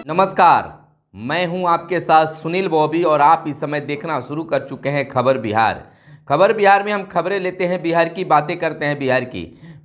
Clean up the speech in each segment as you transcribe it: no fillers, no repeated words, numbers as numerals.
नमस्कार। मैं हूं आपके साथ सुनील बॉबी और आप इस समय देखना शुरू कर चुके हैं खबर बिहार। खबर बिहार में हम खबरें लेते हैं बिहार की, बातें करते हैं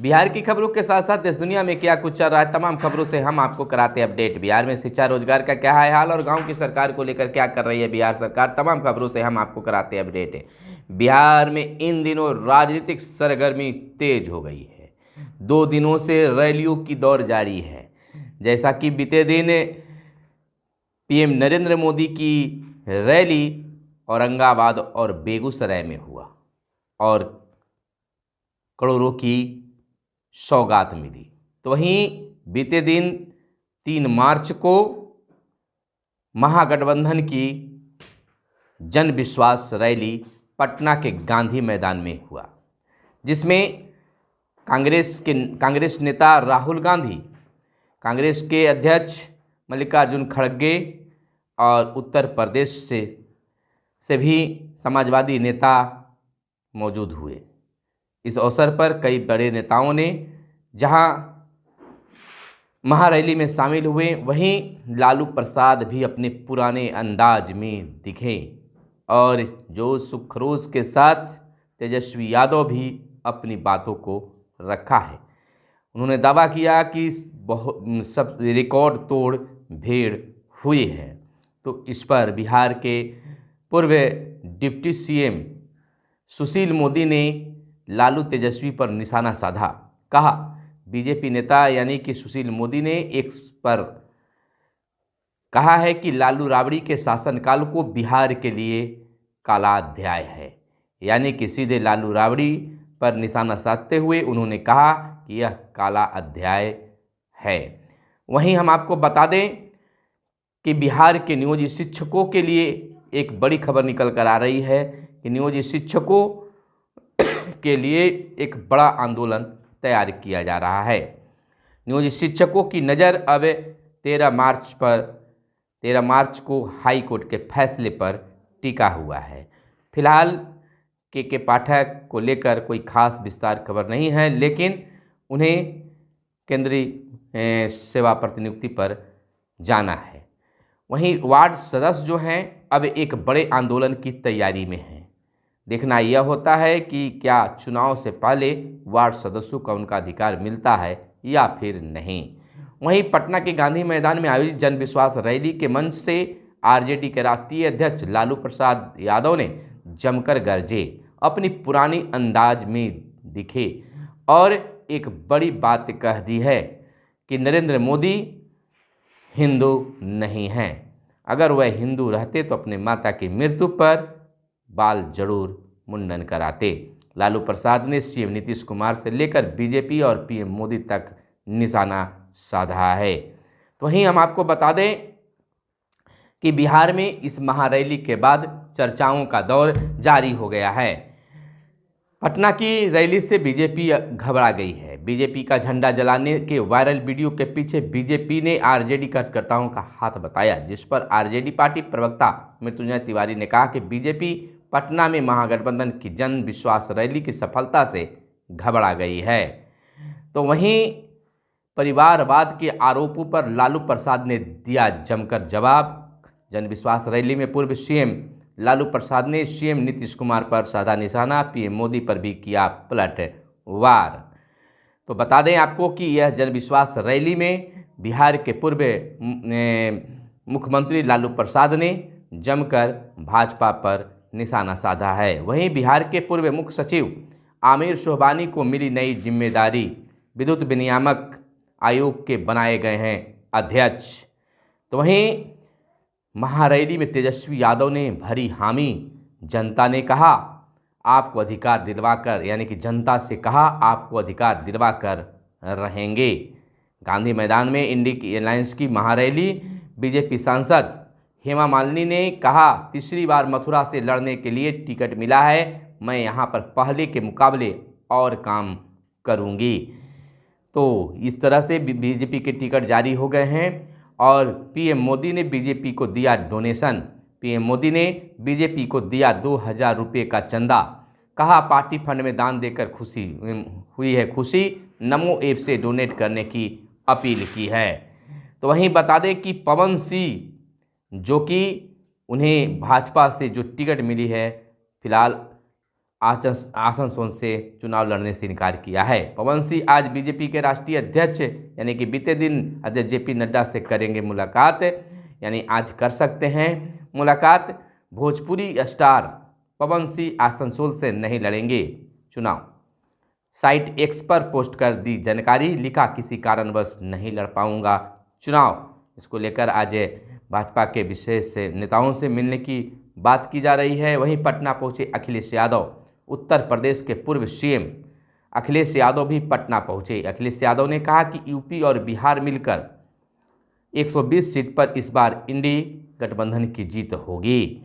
बिहार की खबरों के साथ साथ देश दुनिया में क्या कुछ चल रहा है तमाम खबरों से हम आपको कराते हैं अपडेट। बिहार में शिक्षा रोजगार का क्या है हाल और गांव की सरकार को लेकर क्या कर रही है बिहार सरकार, तमाम खबरों से हम आपको कराते हैं अपडेट। बिहार में इन दिनों राजनीतिक सरगर्मी तेज हो गई है। 2 दिनों से रैलियों की दौड़ जारी है। जैसा कि बीते दिन पीएम नरेंद्र मोदी की रैली औरंगाबाद और बेगूसराय में हुआ और करोड़ों की सौगात मिली। तो वहीं बीते दिन 3 मार्च को महागठबंधन की जन विश्वास रैली पटना के गांधी मैदान में हुआ, जिसमें कांग्रेस नेता राहुल गांधी, कांग्रेस के अध्यक्ष मल्लिकार्जुन खड़गे और उत्तर प्रदेश से भी समाजवादी नेता मौजूद हुए। इस अवसर पर कई बड़े नेताओं ने जहां महारैली में शामिल हुए, वहीं लालू प्रसाद भी अपने पुराने अंदाज में दिखे और जोश खरोश के साथ तेजस्वी यादव भी अपनी बातों को रखा है। उन्होंने दावा किया कि सब रिकॉर्ड तोड़ भीड़ हुई है। तो इस पर बिहार के पूर्व डिप्टी सीएम सुशील मोदी ने लालू तेजस्वी पर निशाना साधा। कहा, बीजेपी नेता यानी कि सुशील मोदी ने एक्स पर कहा है कि लालू राबड़ी के शासनकाल को बिहार के लिए काला अध्याय है। यानी कि सीधे लालू राबड़ी पर निशाना साधते हुए उन्होंने कहा कि यह काला अध्याय है। वहीं हम आपको बता दें कि बिहार के नियोजित शिक्षकों के लिए एक बड़ी खबर निकल कर आ रही है कि नियोजित शिक्षकों के लिए एक बड़ा आंदोलन तैयार किया जा रहा है। नियोजित शिक्षकों की नज़र अब 13 मार्च को हाई कोर्ट के फैसले पर टिका हुआ है। फिलहाल के पाठक को लेकर कोई खास विस्तार खबर नहीं है, लेकिन उन्हें केंद्रीय सेवा प्रतिनियुक्ति पर जाना है। वहीं वार्ड सदस्य जो हैं अब एक बड़े आंदोलन की तैयारी में हैं। देखना यह होता है कि क्या चुनाव से पहले वार्ड सदस्यों का उनका अधिकार मिलता है या फिर नहीं। वहीं पटना के गांधी मैदान में आयोजित जन विश्वास रैली के मंच से आरजेडी के राष्ट्रीय अध्यक्ष लालू प्रसाद यादव ने जमकर गरजे, अपनी पुरानी अंदाज में दिखे और एक बड़ी बात कह दी है कि नरेंद्र मोदी हिंदू नहीं हैं। अगर वह हिंदू रहते तो अपने माता की मृत्यु पर बाल जरूर मुंडन कराते। लालू प्रसाद ने सीएम नीतीश कुमार से लेकर बीजेपी और पीएम मोदी तक निशाना साधा है। तो वहीं हम आपको बता दें कि बिहार में इस महारैली के बाद चर्चाओं का दौर जारी हो गया है। पटना की रैली से बीजेपी घबरा गई है। बीजेपी का झंडा जलाने के वायरल वीडियो के पीछे बीजेपी ने आरजेडी कार्यकर्ताओं का हाथ बताया, जिस पर आरजेडी पार्टी प्रवक्ता मृत्युंजय तिवारी ने कहा कि बीजेपी पटना में महागठबंधन की जन विश्वास रैली की सफलता से घबरा गई है। तो वहीं परिवारवाद के आरोपों पर लालू प्रसाद ने दिया जमकर जवाब। जन विश्वास रैली में पूर्व सीएम लालू प्रसाद ने सीएम नीतीश कुमार पर साधा निशाना, पीएम मोदी पर भी किया पलटवार। तो बता दें आपको कि यह जन विश्वास रैली में बिहार के पूर्व मुख्यमंत्री लालू प्रसाद ने जमकर भाजपा पर निशाना साधा है। वहीं बिहार के पूर्व मुख्य सचिव आमिर सुबहानी को मिली नई जिम्मेदारी, विद्युत विनियामक आयोग के बनाए गए हैं अध्यक्ष। तो वहीं महारैली में तेजस्वी यादव ने भरी हामी। जनता ने कहा आपको अधिकार दिलवाकर, यानी कि जनता से कहा आपको अधिकार दिलवाकर रहेंगे। गांधी मैदान में इंडी अलायंस की महारैली, बीजेपी सांसद हेमा मालिनी ने कहा तीसरी बार मथुरा से लड़ने के लिए टिकट मिला है, मैं यहाँ पर पहले के मुकाबले और काम करूँगी। तो इस तरह से बीजेपी के टिकट जारी हो गए हैं और पीएम मोदी ने बीजेपी को दिया डोनेशन। पीएम मोदी ने बीजेपी को दिया 2000 रुपये का चंदा। कहा पार्टी फंड में दान देकर खुशी हुई है खुशी, नमो ऐप से डोनेट करने की अपील की है। तो वहीं बता दें कि पवन सिंह जो कि उन्हें भाजपा से जो टिकट मिली है, फिलहाल आसनसोल से चुनाव लड़ने से इनकार किया है। पवन सिंह आज बीजेपी के राष्ट्रीय अध्यक्ष यानी कि बीते दिन अध्यक्ष जेपी नड्डा से करेंगे मुलाकात, यानी आज कर सकते हैं मुलाकात। भोजपुरी स्टार पवन सिंह आसनसोल से नहीं लड़ेंगे चुनाव। साइट एक्स पर पोस्ट कर दी जानकारी, लिखा किसी कारणवश नहीं लड़ पाऊंगा चुनाव। इसको लेकर आज भाजपा के विशेष नेताओं से मिलने की बात की जा रही है। वहीं पटना पहुंचे अखिलेश यादव। उत्तर प्रदेश के पूर्व सीएम अखिलेश यादव भी पटना पहुंचे। अखिलेश यादव ने कहा कि यूपी और बिहार मिलकर 120 सीट पर इस बार इंडी गठबंधन की जीत होगी।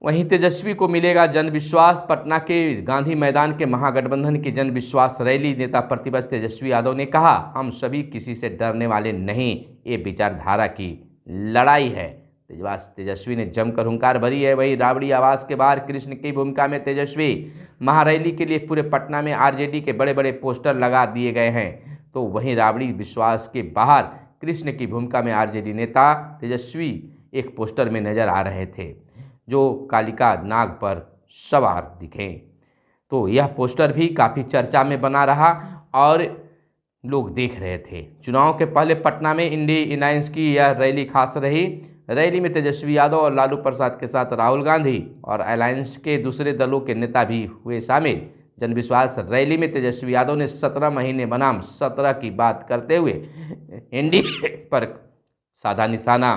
वहीं तेजस्वी को मिलेगा जन विश्वास। पटना के गांधी मैदान के महागठबंधन की जन विश्वास रैली नेता प्रतिपक्ष तेजस्वी यादव ने कहा, हम सभी किसी से डरने वाले नहीं, ये विचारधारा की लड़ाई है। तेजस्वी ने जमकर हुंकार भरी है। वहीं राबड़ी आवास के बाहर कृष्ण की भूमिका में तेजस्वी महारैली के लिए पूरे पटना में आरजेडी के बड़े बड़े पोस्टर लगा दिए गए हैं। तो वहीं राबड़ी विश्वास के बाहर कृष्ण की भूमिका में आरजेडी नेता तेजस्वी एक पोस्टर में नजर आ रहे थे, जो कालिका नाग पर सवार दिखे। तो यह पोस्टर भी काफ़ी चर्चा में बना रहा और लोग देख रहे थे। चुनाव के पहले पटना में इंडी अलायंस की यह रैली खास रही। रैली में तेजस्वी यादव और लालू प्रसाद के साथ राहुल गांधी और अलायंस के दूसरे दलों के नेता भी हुए शामिल। जनविश्वास रैली में तेजस्वी यादव ने 17 महीने बनाम 17 की बात करते हुए एनडीए पर साधा निशाना।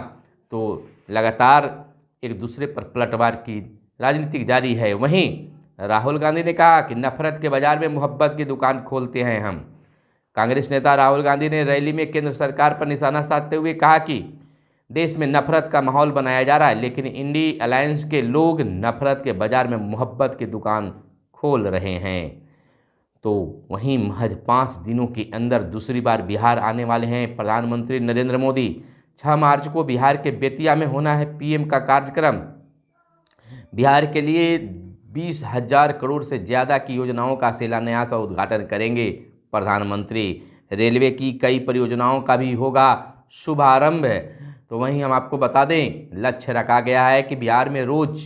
तो लगातार एक दूसरे पर पलटवार की राजनीति जारी है। वहीं राहुल गांधी ने कहा कि नफरत के बाजार में मोहब्बत की दुकान खोलते हैं हम। कांग्रेस नेता राहुल गांधी ने रैली में केंद्र सरकार पर निशाना साधते हुए कहा कि देश में नफरत का माहौल बनाया जा रहा है, लेकिन इंडी अलायंस के लोग नफरत के बाजार में मोहब्बत की दुकान खोल रहे हैं। तो वहीं महज 5 दिनों के अंदर दूसरी बार बिहार आने वाले हैं प्रधानमंत्री नरेंद्र मोदी। 6 मार्च को बिहार के बेतिया में होना है पीएम का कार्यक्रम। बिहार के लिए 20,000 करोड़ से ज़्यादा की योजनाओं का शिलान्यास और उद्घाटन करेंगे प्रधानमंत्री। रेलवे की कई परियोजनाओं का भी होगा शुभारंभ। तो वहीं हम आपको बता दें, लक्ष्य रखा गया है कि बिहार में रोज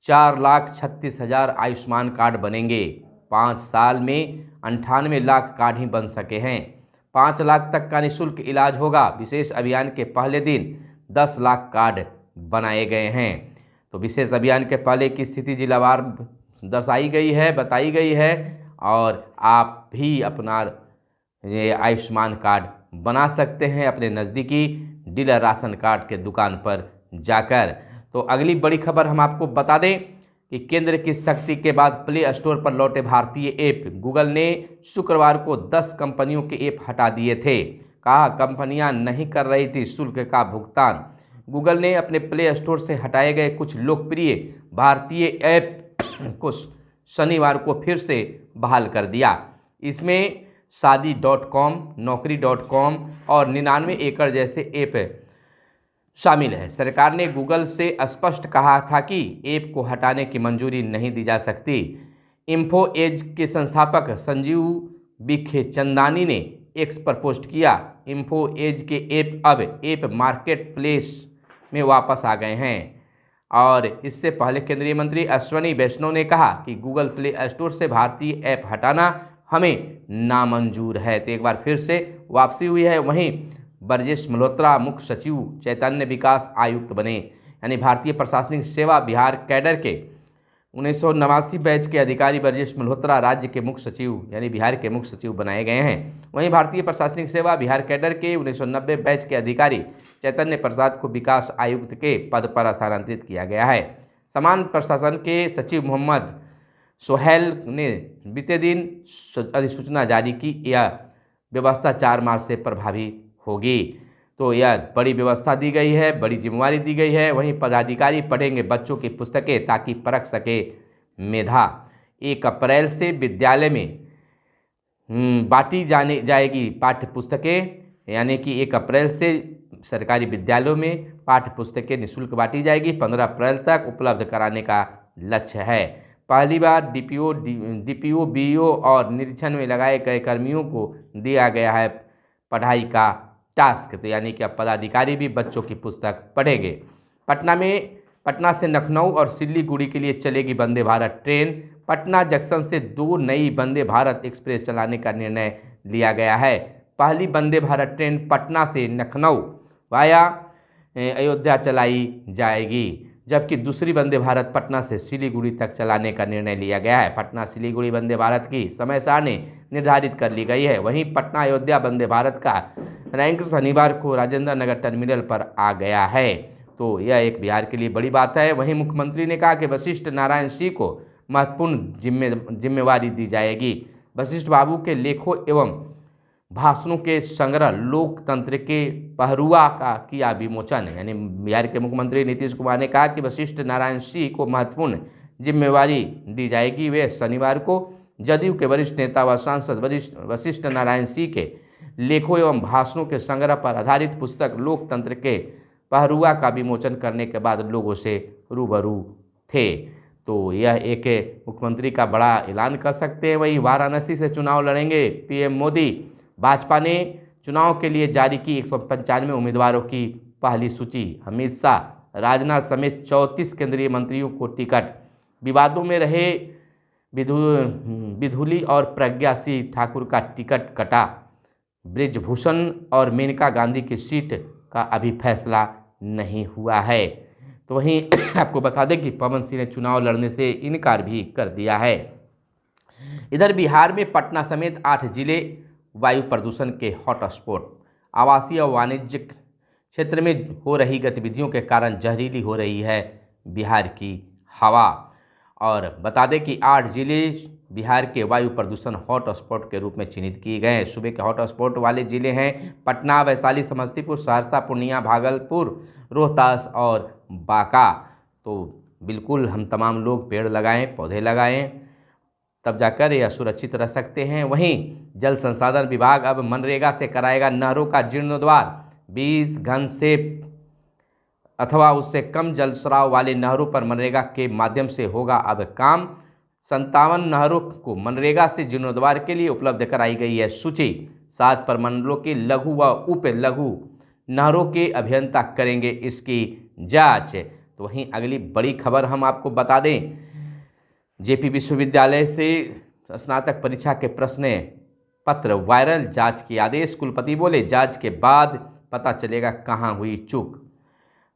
4,36,000 आयुष्मान कार्ड बनेंगे। 5 साल में 98 लाख कार्ड ही बन सके हैं। 5 लाख तक का निःशुल्क इलाज होगा। विशेष अभियान के पहले दिन 10 लाख कार्ड बनाए गए हैं। तो विशेष अभियान के पहले की स्थिति जिलावार दर्शाई गई है, बताई गई है, और आप भी अपना ये आयुष्मान कार्ड बना सकते हैं अपने नज़दीकी डीलर राशन कार्ड के दुकान पर जाकर। तो अगली बड़ी खबर हम आपको बता दें कि केंद्र की सख्ती के बाद प्ले स्टोर पर लौटे भारतीय ऐप। गूगल ने शुक्रवार को 10 कंपनियों के ऐप हटा दिए थे। कहा कंपनियां नहीं कर रही थी शुल्क का भुगतान। गूगल ने अपने प्ले स्टोर से हटाए गए कुछ लोकप्रिय भारतीय ऐप को शनिवार को फिर से बहाल कर दिया। इसमें शादी.com, नौकरी.com और 99 एकड़ जैसे ऐप शामिल है। सरकार ने गूगल से स्पष्ट कहा था कि ऐप को हटाने की मंजूरी नहीं दी जा सकती। इन्फो एज के संस्थापक संजीव बिखेचंदानी ने एक्स पर पोस्ट किया, इन्फो एज के ऐप अब ऐप मार्केट प्लेस में वापस आ गए हैं। और इससे पहले केंद्रीय मंत्री अश्विनी वैष्णव ने कहा कि गूगल प्ले स्टोर से भारतीय ऐप हटाना हमें नामंजूर है। तो एक बार फिर से वापसी हुई है। वहीं ब्रजेश मल्होत्रा मुख्य सचिव चैतन्य विकास आयुक्त बने, यानी भारतीय प्रशासनिक सेवा बिहार कैडर के 1989 बैच के अधिकारी ब्रजेश मल्होत्रा राज्य के मुख्य सचिव यानी बिहार के मुख्य सचिव बनाए गए हैं। वहीं भारतीय प्रशासनिक सेवा बिहार कैडर के 1990 बैच के अधिकारी चैतन्य प्रसाद को विकास आयुक्त के पद पर स्थानांतरित किया गया है। समान प्रशासन के सचिव मोहम्मद सोहेल ने बीते दिन अधिसूचना जारी की। यह व्यवस्था 4 मार्च से प्रभावी होगी। तो यह बड़ी व्यवस्था दी गई है, बड़ी जिम्मेवारी दी गई है। वहीं पदाधिकारी पढ़ेंगे बच्चों की पुस्तकें ताकि परख सके मेधा। 1 अप्रैल से विद्यालय में बांटी जाएगी पाठ्य पुस्तकें, यानी कि 1 अप्रैल से सरकारी विद्यालयों में पाठ्य पुस्तकें निःशुल्क बांटी जाएगी। 15 अप्रैल तक उपलब्ध कराने का लक्ष्य है। पहली बार डीपीओ, बीईओ और निरीक्षण में लगाए गए कर्मियों को दिया गया है पढ़ाई का टास्क, तो यानी कि अब पदाधिकारी भी बच्चों की पुस्तक पढ़ेंगे। पटना से लखनऊ और सिलीगुड़ी के लिए चलेगी वंदे भारत ट्रेन। पटना जंक्शन से 2 नई वंदे भारत एक्सप्रेस चलाने का निर्णय लिया गया है। पहली वंदे भारत ट्रेन पटना से लखनऊ वाया अयोध्या चलाई जाएगी, जबकि दूसरी वंदे भारत पटना से सिलीगुड़ी तक चलाने का निर्णय लिया गया है। पटना सिलीगुड़ी वंदे भारत की समय सारणी निर्धारित कर ली गई है। वहीं पटना अयोध्या वंदे भारत का रैंक शनिवार को राजेंद्र नगर टर्मिनल पर आ गया है। तो यह एक बिहार के लिए बड़ी बात है। वहीं मुख्यमंत्री ने कहा कि वशिष्ठ नारायण सिंह को महत्वपूर्ण जिम्मेवारी दी जाएगी। वशिष्ठ बाबू के लेखों एवं भाषणों के संग्रह लोकतंत्र के पहरुआ का किया विमोचन। यानी बिहार के मुख्यमंत्री नीतीश कुमार ने कहा कि वशिष्ठ नारायण सिंह को महत्वपूर्ण जिम्मेवारी दी जाएगी। वे शनिवार को जदयू के वरिष्ठ नेता व सांसद वशिष्ठ नारायण सिंह के लेखों एवं भाषणों के संग्रह पर आधारित पुस्तक लोकतंत्र के पहरुआ का विमोचन करने के बाद लोगों से रूबरू थे। तो यह एक मुख्यमंत्री का बड़ा ऐलान कर सकते हैं। वहीं वाराणसी से चुनाव लड़ेंगे पीएम मोदी। भाजपा ने चुनाव के लिए जारी की 195 उम्मीदवारों की पहली सूची। अमित शाह, राजनाथ समेत 34 केंद्रीय मंत्रियों को टिकट। विवादों में रहे विधुली और प्रज्ञा सिंह ठाकुर का टिकट कटा। ब्रिजभूषण और मेनका गांधी की सीट का अभी फैसला नहीं हुआ है। तो वहीं आपको बता दें कि पवन सिंह ने चुनाव लड़ने से इनकार भी कर दिया है। इधर बिहार में पटना समेत 8 जिले वायु प्रदूषण के हॉटस्पॉट। आवासीय और वाणिज्यिक क्षेत्र में हो रही गतिविधियों के कारण जहरीली हो रही है बिहार की हवा। और बता दें कि 8 जिले बिहार के वायु प्रदूषण हॉटस्पॉट के रूप में चिन्हित किए गए हैं। सूबे के हॉटस्पॉट वाले जिले हैं पटना, वैशाली, समस्तीपुर, सहरसा, पूर्णिया, भागलपुर, रोहतास और बांका। तो बिल्कुल हम तमाम लोग पेड़ लगाएं, पौधे लगाएं, तब जाकर यह सुरक्षित रह सकते हैं। वहीं जल संसाधन विभाग अब मनरेगा से कराएगा नहरों का जीर्णोद्धार। 20 घन से अथवा उससे कम जलस्राव वाले नहरों पर मनरेगा के माध्यम से होगा अब काम। 57 नहरों को मनरेगा से जीर्णोद्धार के लिए उपलब्ध कराई गई है सूची। 7 प्रमंडलों की लघु व उप लघु नहरों के अभियंता करेंगे इसकी जांच। तो वहीं अगली बड़ी खबर हम आपको बता दें, जेपी विश्वविद्यालय से स्नातक परीक्षा के प्रश्न पत्र वायरल, जांच के आदेश। कुलपति बोले जांच के बाद पता चलेगा कहां हुई चूक।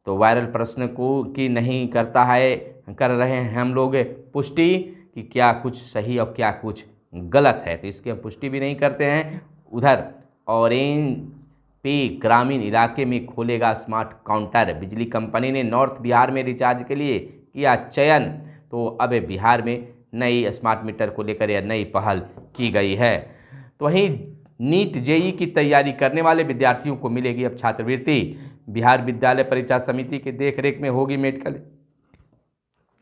तो वायरल प्रश्न को की नहीं कर रहे हैं हम लोग पुष्टि कि क्या कुछ सही और क्या कुछ गलत है, तो इसकी हम पुष्टि भी नहीं करते हैं। उधर ऑरेंज पे ग्रामीण इलाके में खोलेगा स्मार्ट काउंटर। बिजली कंपनी ने नॉर्थ बिहार में रिचार्ज के लिए किया चयन। तो अब बिहार में नई स्मार्ट मीटर को लेकर यह नई पहल की गई है। तो वहीं नीट जेई की तैयारी करने वाले विद्यार्थियों को मिलेगी अब छात्रवृत्ति। बिहार विद्यालय परीक्षा समिति की देखरेख में होगी मेडिकल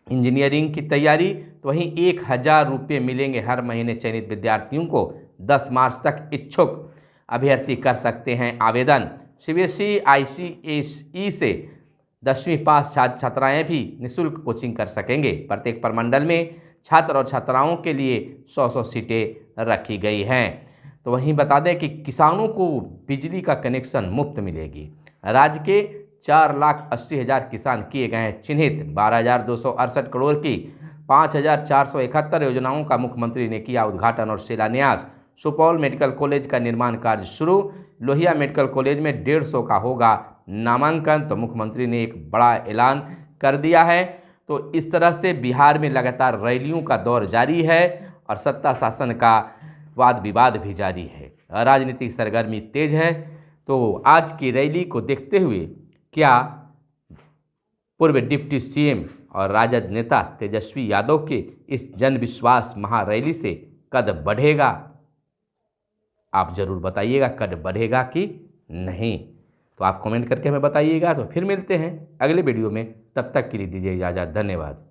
इंजीनियरिंग की तैयारी। तो वहीं 1000 रुपये मिलेंगे हर महीने चयनित विद्यार्थियों को। 10 मार्च तक इच्छुक अभ्यर्थी कर सकते हैं आवेदन। सीबीएसई आईसीएसई से 10वीं पास छात्र छात्राएँ भी निःशुल्क कोचिंग कर सकेंगे। प्रत्येक प्रमंडल में छात्र और छात्राओं के लिए 100 सीटें रखी गई हैं। तो वहीं बता दें कि किसानों को बिजली का कनेक्शन मुफ्त मिलेगी। राज्य के 4,80,000 किसान किए गए हैं चिन्हित। 12,268 करोड़ की 5,471 योजनाओं का मुख्यमंत्री ने किया उद्घाटन और शिलान्यास। सुपौल मेडिकल कॉलेज का निर्माण कार्य शुरू। लोहिया मेडिकल कॉलेज में 150 का होगा नामांकन। तो मुख्यमंत्री ने एक बड़ा ऐलान कर दिया है। तो इस तरह से बिहार में लगातार रैलियों का दौर जारी है और सत्ता शासन का वाद विवाद भी जारी है। राजनीतिक सरगर्मी तेज है। तो आज की रैली को देखते हुए क्या पूर्व डिप्टी सीएम और राजद नेता तेजस्वी यादव के इस जन विश्वास महारैली से कद बढ़ेगा? आप जरूर बताइएगा कद बढ़ेगा कि नहीं। तो आप कमेंट करके हमें बताइएगा। तो फिर मिलते हैं अगले वीडियो में, तब तक के लिए दीजिए इजाज़त। धन्यवाद।